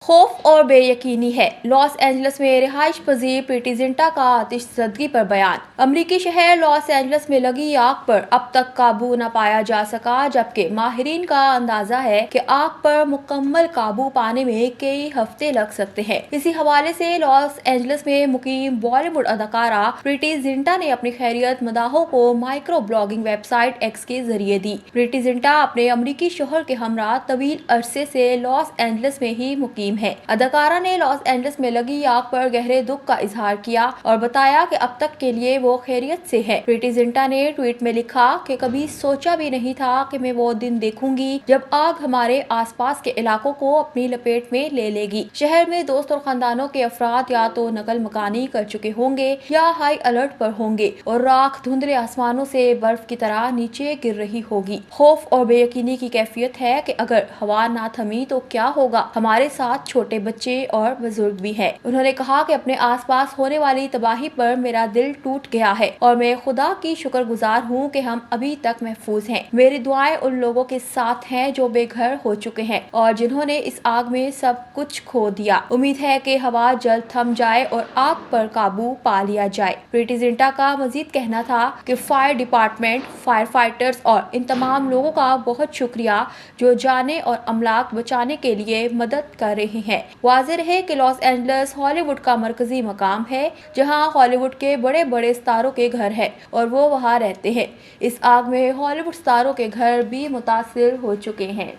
खौफ और बेयकीनी है। लॉस एंजल्स में रिहाइश पजीर प्रीति जिंटा का आतिशज़दगी पर बयान। अमरीकी शहर लॉस एंजल्स में लगी आग पर अब तक काबू न पाया जा सका, जबकि माहिरीन का अंदाजा है कि आग पर मुकम्मल काबू पाने में कई हफ्ते लग सकते हैं। इसी हवाले से लॉस एंजल्स में मुकीम बॉलीवुड अदाकारा प्रीति जिंटा ने अपनी खैरियत मदाहों को माइक्रो ब्लॉगिंग वेबसाइट एक्स के जरिए दी। प्रीति जिंटा अपने अमरीकी शोहर के हमरा तवील अरसे से लॉस एंजल्स में ही मुकीम है। अदाकारा ने लॉस एंजल्स में लगी आग पर गहरे दुख का इजहार किया और बताया कि अब तक के लिए वो खैरियत से है। प्रीति जिंटा ने ट्वीट में लिखा कि कभी सोचा भी नहीं था कि मैं वो दिन देखूंगी जब आग हमारे आसपास के इलाकों को अपनी लपेट में ले लेगी। शहर में दोस्त और खानदानों के अफराद या तो नकल मकानी कर चुके होंगे या हाई अलर्ट पर होंगे और राख धुंधले आसमानों से बर्फ की तरह नीचे गिर रही होगी। खौफ और बेयकीनी की कैफियत है कि अगर हवा ना थमी तो क्या होगा। हमारे साथ छोटे बच्चे और बुजुर्ग भी हैं। उन्होंने कहा कि अपने आसपास होने वाली तबाही पर मेरा दिल टूट गया है और मैं खुदा की शुक्रगुजार हूँ कि हम अभी तक महफूज हैं। मेरी दुआएं उन लोगों के साथ हैं जो बेघर हो चुके हैं और जिन्होंने इस आग में सब कुछ खो दिया। उम्मीद है कि हवा जल्द थम जाए और आग पर काबू पा लिया जाए। प्रीति जिंटा का मजीद कहना था कि फायर डिपार्टमेंट, फायर फाइटर्स और इन तमाम लोगों का बहुत शुक्रिया जो जाने और अमलाक बचाने के लिए मदद कर रहे हैं। वाज़ेह रहे कि लॉस एंजल्स हॉलीवुड का मरकजी मकाम है, जहां हॉलीवुड के बड़े बड़े सितारों के घर है और वो वहां रहते हैं। इस आग में हॉलीवुड सितारों के घर भी मुतासिर हो चुके हैं।